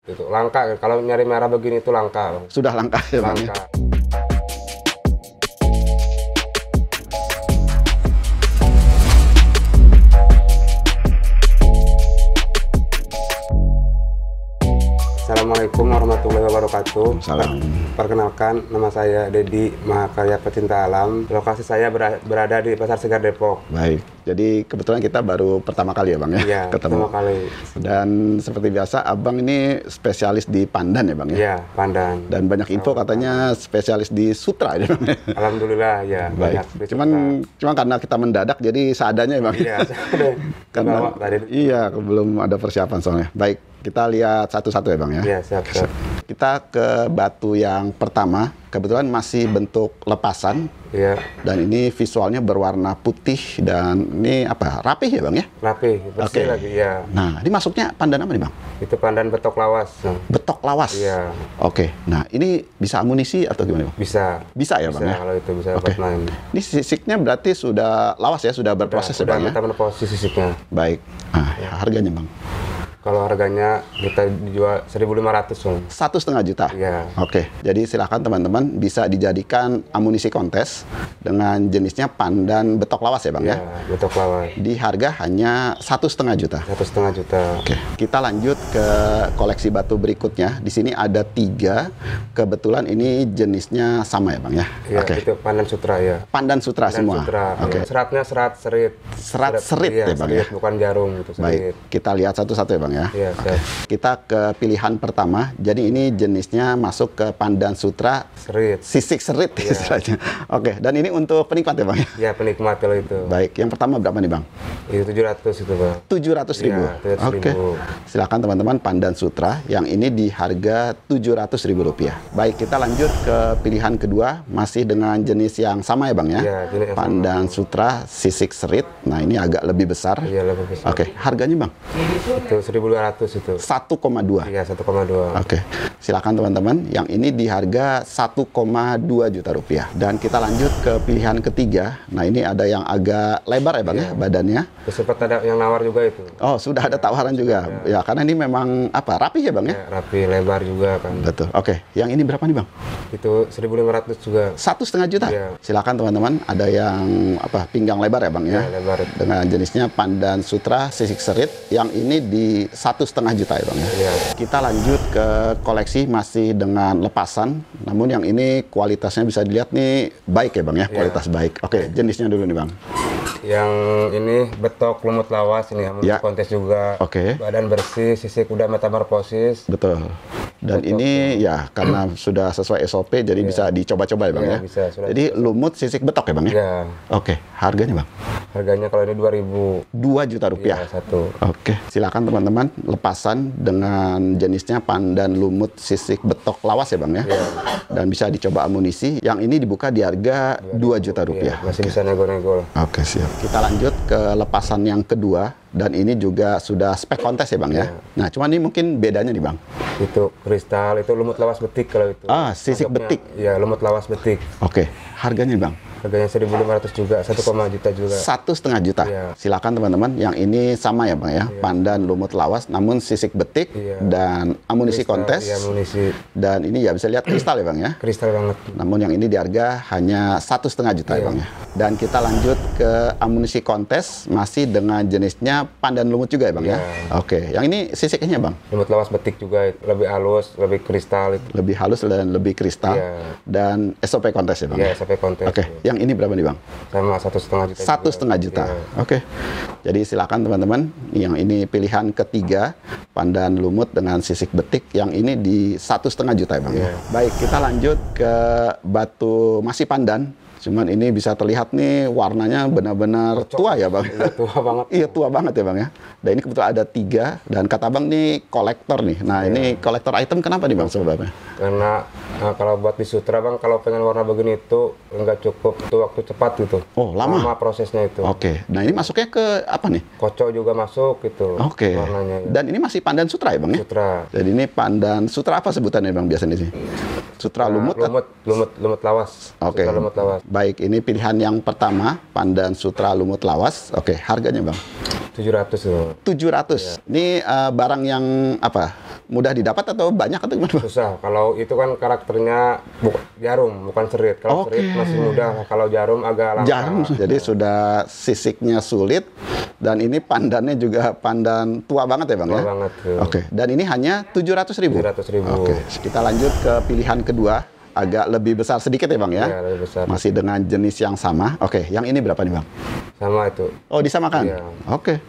Itu langka, kalau nyari merah begini itu langka. Sudah langka ya Bang? Langka. Assalamualaikum warahmatullahi wabarakatuh. Salam. Perkenalkan, nama saya Dedi Mahakarya Pecinta Alam. Lokasi saya berada di Pasar Segar Depok. Baik, jadi kebetulan kita baru pertama kali ya Bang ya? Iya, ketemu. pertama kali. Dan seperti biasa, Abang ini spesialis di pandan ya Bang ya? Iya, pandan. Dan banyak info katanya spesialis di sutra ya Bang ya? Alhamdulillah ya. Baik, cuman karena kita mendadak jadi seadanya ya Bang? Iya, karena iya, belum ada persiapan soalnya. Baik, kita lihat satu-satu ya Bang ya? Iya, siap. Kita ke batu yang pertama, kebetulan masih bentuk lepasan. Iya. Dan ini visualnya berwarna putih dan ini apa? Rapih ya Bang ya? Rapih, bersih lagi ya. Nah, ini masuknya pandan apa nih Bang? Itu pandan betok lawas. Betok lawas? Iya. Oke, nah ini bisa amunisi atau gimana Bang? Bisa. Bisa ya Bang ya? Kalau itu bisa buat main. Ini sisiknya berarti sudah lawas ya? Sudah berproses ya Bang ya? Sudah berproses sisiknya. Baik. Nah, harganya Bang? Kalau harganya kita dijual 1.500 soalnya. 1,5 juta? Iya. Oke, jadi silakan teman-teman bisa dijadikan amunisi kontes dengan jenisnya pandan betok lawas ya Bang ya? Iya, betok lawas. Di harga hanya 1,5 juta. 1,5 juta. Oke, kita lanjut ke koleksi batu berikutnya. Di sini ada 3. Kebetulan ini jenisnya sama ya Bang ya? Iya, itu pandan sutra ya. Pandan sutra semua? Sutra. Oke. Seratnya serat serit. Serat serit iya, ya Bang serit, ya? bukan jarum gitu, serit. Baik, kita lihat satu-satu ya Bang ya? Iya, Oke. Kita ke pilihan pertama. Jadi ini jenisnya masuk ke pandan sutra serit. sisik serit istilahnya. Oke, dan ini untuk penikmat ya Bang ya? Iya, penikmat kalau itu. Baik, yang pertama berapa nih Bang? Itu 700 itu Bang. 700.000. Iya, 700.000. Oke. Silakan teman-teman, pandan sutra yang ini di harga Rp700.000. Baik, kita lanjut ke pilihan kedua, masih dengan jenis yang sama ya Bang ya? Iya, jenis yang pandan sutra sisik serit. Nah, ini agak lebih besar. Iya, lebih besar. Oke, harganya Bang? Itu 1.200 itu. 1,2. Iya, 1,2. Oke, silakan teman-teman. Yang ini di harga 1,2 juta rupiah. Dan kita lanjut ke pilihan ketiga. Nah, ini ada yang agak lebar ya Bang ya badannya. Sempat ada yang nawar juga itu. Oh, sudah ada tawaran juga. Ya, karena ini memang apa? Rapi ya Bang ya? Ya, rapi, lebar juga kan. Betul. Oke, yang ini berapa nih Bang? Itu 1.500 juga. 1,5 juta. Iya. Silakan teman-teman. Ada yang apa? Pinggang lebar ya Bang ya? Ya, lebar. Dengan jenisnya pandan sutra sisik serit. Yang ini di 1,5 juta ya Bang ya? Iya. Kita lanjut ke koleksi masih dengan lepasan. Namun yang ini kualitasnya bisa dilihat nih baik ya Bang ya? Kualitas baik. Oke, jenisnya dulu nih Bang. Yang ini betok lumut lawas ini ya, kontes juga. Oke. Badan bersih, sisik udah metamorfosis. Betul. Dan betok, ini ya karena sudah sesuai SOP jadi bisa dicoba-coba ya Bang ya? Bisa, jadi lumut sisik betok ya Bang ya? Iya. Oke, harganya Bang? Harganya kalau ini 2.000. 2 juta rupiah? Iya, satu. Oke, silakan teman-teman lepasan dengan jenisnya pandan lumut sisik betok lawas ya Bang ya? Iya. Dan bisa dicoba amunisi. Yang ini dibuka di harga 2 juta rupiah. Iya, masih bisa nego-nego. Oke, siap. Kita lanjut ke lepasan yang kedua. Dan ini juga sudah spek kontes ya Bang ya? Nah, cuman ini mungkin bedanya nih Bang. Itu kristal, itu lumut lawas betik kalau itu. Ah, sisik betik. Iya, lumut lawas betik. Oke, harganya nih Bang? Harganya 1.500 juga, 1,5 juta juga. 1,5 juta. Iya. Silakan teman-teman, yang ini sama ya Bang ya? Iya. Pandan lumut lawas, namun sisik betik dan amunisi kristal, kontes. Iya, amunisi. Dan ini ya bisa lihat kristal ya Bang ya? Kristal banget. Namun yang ini di harga hanya 1,5 juta ya Bang ya? Dan kita lanjut ke amunisi kontes, masih dengan jenisnya pandan lumut juga ya Bang ya? Oke, yang ini sisiknya Bang? Lumut lawas betik juga, lebih halus, lebih kristal. Itu. Lebih halus dan lebih kristal. Dan SOP kontes ya Bang? Iya, SOP kontes. Oke, yang ini berapa nih Bang? Sama 1,5 juta. 1,5 juta. Ya. Oke. Jadi silakan teman-teman. Yang ini pilihan ketiga, pandan lumut dengan sisik betik. Yang ini di 1,5 juta ya Bang ya. Baik, kita lanjut ke batu masih pandan. Cuman ini bisa terlihat nih warnanya benar-benar tua ya Bang. Iya, tua banget. Iya, tua banget ya Bang ya. Dan ini kebetulan ada 3 dan kata Bang nih kolektor nih. Nah, ini kolektor item kenapa nih Bang sebabnya? Karena kalau buat di sutra Bang, kalau pengen warna begini itu nggak cukup tuh waktu cepat gitu. Oh, lama prosesnya itu. Oke. Nah, ini masuknya ke apa nih? Kocok juga masuk gitu. Oke. Warnanya. Ya. Dan ini masih pandan sutra ya Bang ya? Sutra. Jadi ini pandan sutra apa sebutannya Bang biasanya sih? Sutra lumut? Lumut lawas. Oke. Sutra lumut lawas. Baik, ini pilihan yang pertama, pandan sutra lumut lawas. Oke, harganya Bang? 700 loh. 700. Ini barang yang apa? mudah didapat atau banyak atau gimana, Bang? Susah. Kalau itu kan karakternya jarum, bukan serit. Kalau serit masih mudah. Kalau jarum agak langka. Jarum, jadi sudah sisiknya sulit, dan ini pandannya juga pandan tua banget ya, Bang? Tua ya? banget. Tuh. Oke, dan ini hanya 700.000. 700.000. Oke, kita lanjut ke pilihan kedua. Agak lebih besar sedikit ya, Bang ya? Iya, lebih besar. Masih dengan jenis yang sama. Oke, yang ini berapa nih, Bang? Sama itu. Oh, disamakan? Iya. Oke.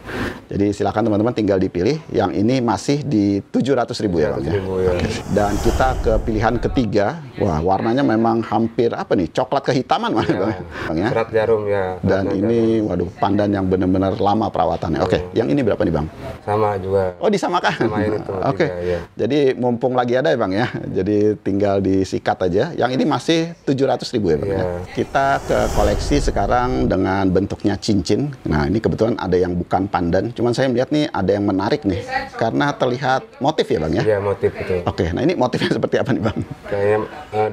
Jadi silakan teman-teman tinggal dipilih. Yang ini masih di 700.000 ya, Bang ya? 700.000 ya. Oke. Dan kita ke pilihan ketiga. Wah, warnanya memang hampir apa nih? Coklat kehitaman, Bang, Ya. Bang ya? Serat jarum ya. Dan ini, waduh, pandan yang benar-benar lama perawatannya. Oke, yang ini berapa nih, Bang? Sama juga. Oh, disamakan? Sama ini tuh. Oke. juga, ya. Jadi mumpung lagi ada ya, Bang ya. Jadi tinggal disikat aja. Yang ini masih 700.000 ya, Bang ya. Iya. Kita ke koleksi sekarang dengan bentuknya cincin. Nah, ini kebetulan ada yang bukan pandan. Cuman saya melihat nih ada yang menarik nih. Karena terlihat motif ya, Bang ya. Iya, motif itu. Oke, nah ini motifnya seperti apa nih, Bang? Kayaknya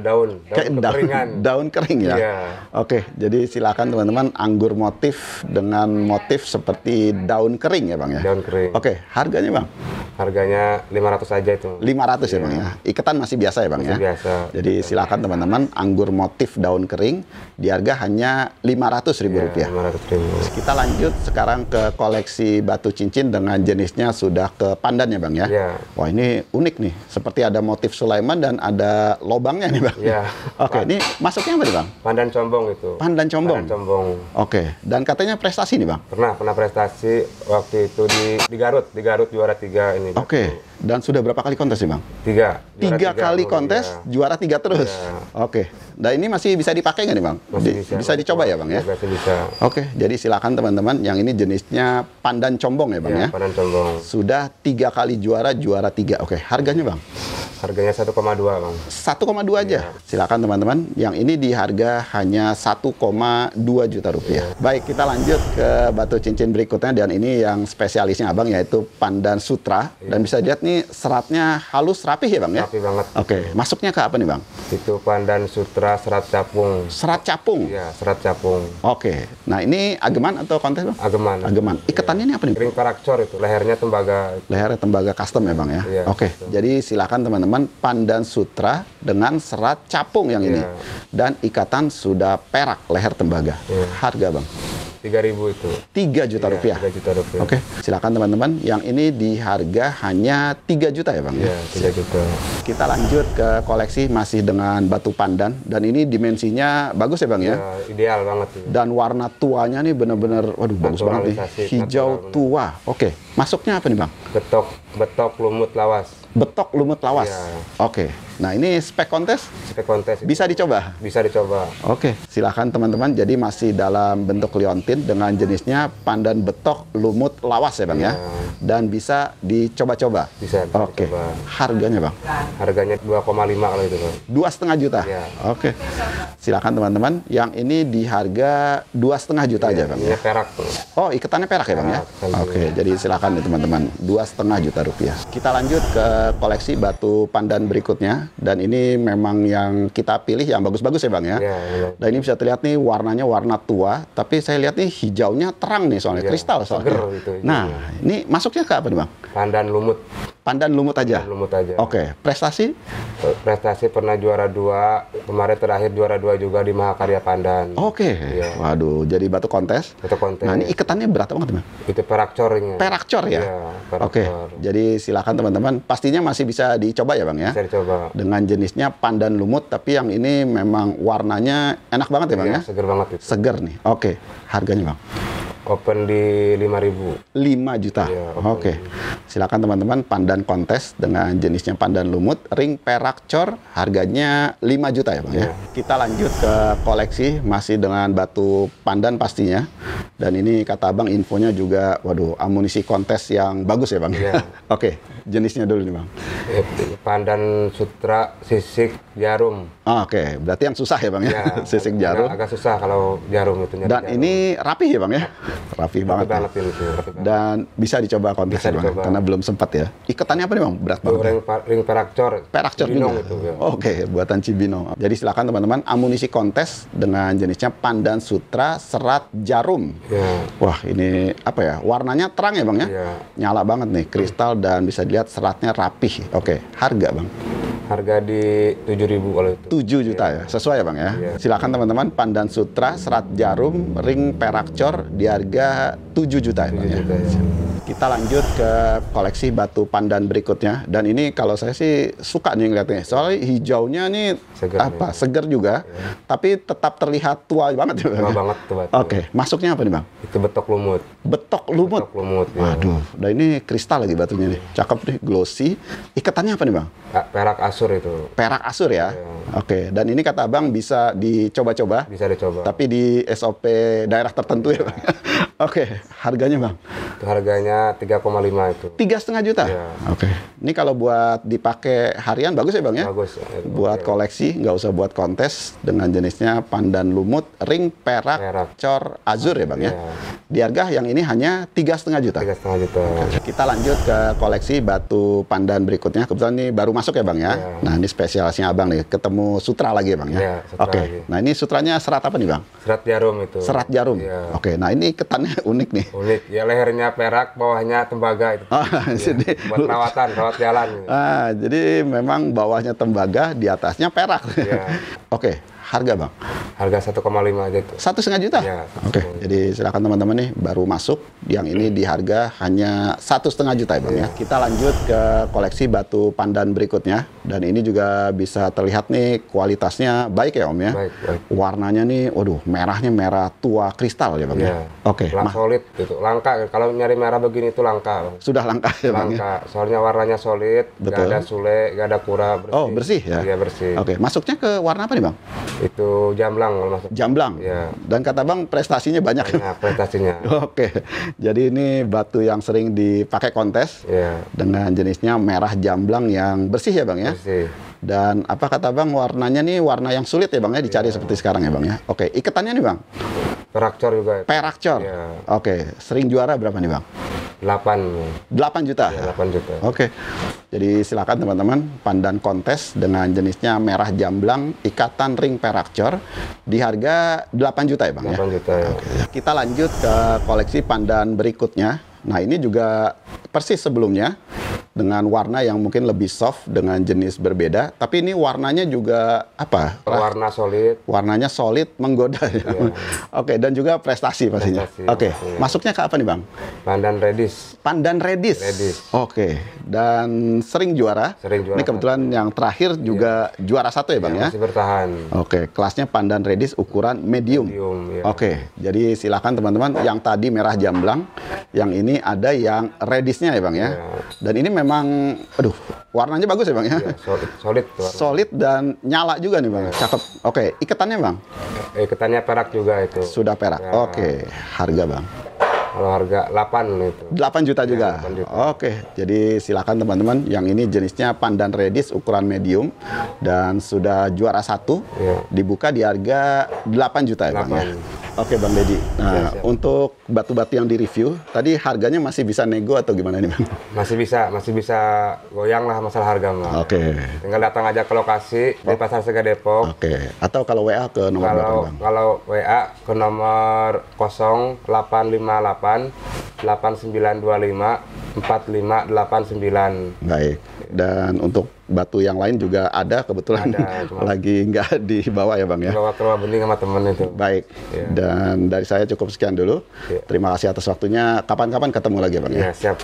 daun Kayak kekeringan. daun kering ya. Iya. Oke, jadi silakan teman-teman anggur motif dengan motif seperti daun kering ya, Bang ya. Daun kering. Oke, harganya, Bang? Harganya 500 aja itu. 500 ya, Bang ya. Iketan masih biasa ya, Bang ya. Masih biasa. Jadi silakan teman-teman anggur motif daun kering di harga hanya 500.000 rupiah. 500.000. Kita lanjut sekarang ke koleksi batu cincin dengan jenisnya sudah ke pandan ya, Bang ya. Iya. Wah, ini unik nih. Seperti ada motif Sulaiman dan ada lobangnya nih, Bang. Iya. Oke, ini masuknya apa nih, Bang? Pandan combong itu. Pandan combong. Pandan combong. Oke, dan katanya prestasi nih, Bang. Pernah prestasi waktu itu di Garut juara 3 ini. Oke, dan sudah berapa kali kontes nih, Bang? 3. Juara 3 kali mulu, kontes, ya. juara 3 terus. Iya. Oke, dan ini masih bisa dipakai nggak nih, Bang? Masih bisa. Bisa dicoba ya, Bang ya? Masih bisa. Oke, jadi silakan teman-teman. Yang ini jenisnya pandan combong ya, Bang ya? Pandan combong. Sudah 3 kali juara 3. Oke, harganya, Bang? Harganya 1,2, Bang. 1,2 aja. Silakan teman-teman. Yang ini di harga hanya 1,2 juta rupiah. Baik, kita lanjut ke batu cincin berikutnya, dan ini yang spesialisnya Abang yaitu pandan sutra. Dan bisa dilihat nih seratnya halus rapih ya, Bang ya? Rapi banget. Oke, masuknya ke apa nih, Bang? Itu pandan sutra serat capung. Serat capung. Iya, serat capung. Oke. Nah, ini ageman atau kontes, Bang? Ageman. Ageman. Ikatannya ini apa nih? Ring parakcor itu, lehernya tembaga. Lehernya tembaga custom ya, Bang ya? Iya, Oke, custom. jadi silakan teman-teman pandan sutra dengan serat capung yang ini. Iya. Dan ikatan sudah perak leher tembaga. Iya. Harga, Bang? 3.000 itu. 3 juta Iya, rupiah. 3 juta rupiah. Oke, silakan teman-teman. Yang ini di harga hanya 3 juta ya, Bang? Iya, 3 juta. Kita lanjut ke koleksi masih dengan batu pandan. Dan ini dimensinya bagus ya, Bang ya? Ya, ideal banget itu. Dan warna tuanya nih benar-benar, waduh, bagus banget nih. Naturalisasi, Hijau natural. tua. Oke, masuknya apa nih, Bang? Betok lumut lawas. Betok lumut lawas. Iya. Oke, nah ini spek kontes Spek kontes. itu. bisa dicoba. Bisa dicoba. Oke, silakan teman-teman. Jadi masih dalam bentuk liontin dengan jenisnya pandan betok lumut lawas ya, Bang ya. Iya. Dan bisa dicoba-coba. Bisa Oke, dicoba. harganya, Bang? Harganya 2,5 kalau itu, Bang. 2,5 juta. Iya. Oke, silakan teman-teman. Yang ini di harga 2,5 juta aja, Bang Ini ya. perak. Oh, ikatannya perak ya, Bang ya? Perak, kan. Oke, jadi silakan nih teman-teman, 2,5 juta rupiah. Kita lanjut ke koleksi batu pandan berikutnya, dan ini memang yang kita pilih yang bagus-bagus ya, Bang ya. Iya, iya. Dan ini bisa terlihat nih warnanya warna tua, tapi saya lihat nih hijaunya terang nih soalnya, Iya, kristal soalnya. seger gitu, Nah, ini masuknya ke apa nih, Bang? Pandan lumut. Pandan lumut aja. Lumut aja. Oke, prestasi? Prestasi pernah juara 2. Kemarin terakhir juara 2 juga di Mahakarya Pandan. Oke. Iya. Waduh, jadi batu kontes. Itu kontes. Nah, ini ikatannya berat banget, Bang. Itu perakcornya. Perakcor ya? Iya, perakcor. Oke, jadi silakan teman-teman. Pastinya masih bisa dicoba ya, Bang ya? Bisa dicoba. Dengan jenisnya pandan lumut, tapi yang ini memang warnanya enak banget ya, Bang Iya, ya? seger banget itu. Seger nih. Oke, harganya, Bang? Open di 5.000. 5 juta. Iya, Oke. Silakan teman-teman, pandan kontes dengan jenisnya pandan lumut, ring perak cor, harganya 5 juta ya, Bang ya. Iya. Kita lanjut ke koleksi masih dengan batu pandan pastinya. Dan ini kata Abang infonya juga, waduh, amunisi kontes yang bagus ya, Bang. Iya. Oke, jenisnya dulu nih, Bang. Pandan sutra sisik jarum. Oke, berarti yang susah ya, Bang ya. Ya, Sisik jarum. Agak susah kalau jarum itu nyari Dan jarum. ini rapih ya, Bang ya. Rapi banget. Ya. Ini tuh, rapi banget. Dan bisa dicoba kontes Bisa ya, Bang, dicoba. karena belum sempat ya. Ikatannya apa nih Bang? Berat Itu banget. ring perakcor. Perakcor Cibinong juga. itu. Ya. Oke, buatan Cibinong. Jadi silakan teman-teman, amunisi kontes dengan jenisnya Pandan Sutra serat jarum. Ya. Wah, ini apa ya? Warnanya terang ya Bang ya? Iya. Nyala banget nih, kristal dan bisa dilihat seratnya rapih. Oke, harga Bang. Harga di 7.000 kalau itu. 7 juta ya, sesuai ya Bang ya. Iya. Silakan teman-teman, Pandan Sutra serat jarum ring perak cor di harga 7 juta ya 7 Bang ya. juta ya. Kita lanjut ke koleksi batu pandan berikutnya, dan ini kalau saya sih suka nih ngeliatnya. Soalnya hijaunya nih Segar apa? Segar juga, tapi tetap terlihat tua banget ya Bang. Tua ya? banget tuh batu. Oke, masuknya apa nih Bang? Itu betok lumut. Betok lumut. Betok lumut. Ya. Waduh, dan ini kristal lagi batunya nih. Cakep nih, glossy. Ikatannya apa nih Bang? Perak asur itu. Perak asur ya. Iya. Oke, dan ini kata Abang bisa dicoba-coba, Bisa dicoba. tapi di SOP daerah tertentu ya Bang. Oke, harganya Bang? Itu harganya 3,5 itu. 3,5 juta? Iya. Oke, ini kalau buat dipakai harian bagus ya Bang ya? Bagus. Buat koleksi, nggak usah buat kontes, dengan jenisnya pandan lumut, ring perak, Perak. cor azur ya Bang ya? Iya. Di harga yang ini hanya 3,5 juta. 3,5 juta. Kita lanjut ke koleksi batu pandan berikutnya. Kebetulan ini baru masuk ya Bang ya. Iya. Nah ini spesialisnya Abang nih, ketemu sutra lagi ya Bang ya. Iya, sutra Oke. lagi. Nah ini sutranya serat apa nih Bang? Serat jarum itu. Serat jarum. Iya. Oke. Nah ini ketannya unik nih. Unik. Ya lehernya perak, bawahnya tembaga itu. Oh, Iya. sini. Buat rawat jalan. Gitu. Jadi memang bawahnya tembaga, di atasnya perak. Iya. Oke. Harga Bang? Harga 1,5 aja itu. 1,5 juta? Iya, Oke, 1,5. jadi silakan teman-teman nih, baru masuk. Yang ini di harga hanya 1,5 juta ya Bang ya. Kita lanjut ke koleksi batu pandan berikutnya. Dan ini juga bisa terlihat nih kualitasnya baik ya Om ya. Baik, baik. Warnanya nih, waduh, merahnya merah tua kristal ya Bang ya. Iya. Oke, Solid gitu. Langka. Kalau nyari merah begini itu langka. Bang. sudah langka ya Bang ya. Langka. Soalnya warnanya solid, Betul. nggak ada sule, nggak ada kura, bersih. Oh, bersih ya? Iya, bersih. Oke, masuknya ke warna apa nih Bang? Itu jamblang kalau masuk. Jamblang. Iya. Dan kata Bang prestasinya banyak. Nah, prestasinya. Oke, jadi ini batu yang sering dipakai kontes Iya. dengan jenisnya merah jamblang yang bersih ya Bang ya. Bersih. Dan apa kata Bang, warnanya nih warna yang sulit ya Bang ya, dicari Iya. seperti sekarang ya Bang ya. Oke, ikatannya nih Bang, Perakcor juga. perak cor. Iya. Oke, sering juara berapa nih Bang? 8. 8 juta. Ya, 8 juta. Oke, jadi silakan teman-teman, pandan kontes dengan jenisnya merah jamblang, ikatan ring perak cor di harga 8 juta ya Bang ya. 8 juta ya. Kita lanjut ke koleksi pandan berikutnya. Nah ini juga persis sebelumnya dengan warna yang mungkin lebih soft dengan jenis berbeda, tapi ini warnanya juga apa? Warna solid. Warnanya solid, menggoda ya. Oke, dan juga prestasi pastinya. Prestasi, Oke, pastinya. masuknya ke apa nih Bang? Pandan redis. Pandan redis. Redis. Oke, dan sering juara. Sering juara Ini kebetulan yang terakhir juga juara 1 ya Bang ya. Masih bertahan. Oke, kelasnya pandan redis ukuran medium. Medium, ya. Oke, jadi silakan teman-teman, yang tadi merah jamblang, yang ini ada yang redisnya ya Bang ya. Ya. Dan ini memang, aduh, warnanya bagus ya Bang ya. Ya, solid tuh warna. Solid dan nyala juga nih Bang. Cakep. Oke, ikatannya Bang? Ikatannya perak juga itu. Sudah perak. Ya. Oke, harga Bang? Kalau harga 8 itu. 8 juta juga. 8 juta. Oke, jadi silakan teman-teman, yang ini jenisnya pandan redis ukuran medium dan sudah juara 1. Ya. Dibuka di harga 8 juta ya Bang ya. 8. Oke Bang Dedi. Nah, siap. untuk batu-batu yang direview, tadi harganya masih bisa nego atau gimana nih Bang? Masih bisa goyang lah masalah harga mah. Oke. Tinggal datang aja ke lokasi di Pasar Segar Depok. Oke. Atau kalau WA ke nomor berapa nih, Bang? Kalau WA ke nomor 0858 8925 4589. Baik. Dan untuk batu yang lain juga ada, kebetulan Ada, cuma- lagi nggak dibawa ya Bang ya. Bawa ke rumah bening sama temen itu. Baik. Iya. Dan dari saya cukup sekian dulu. Iya. Terima kasih atas waktunya. Kapan-kapan ketemu lagi ya Bang ya. Ya, siap.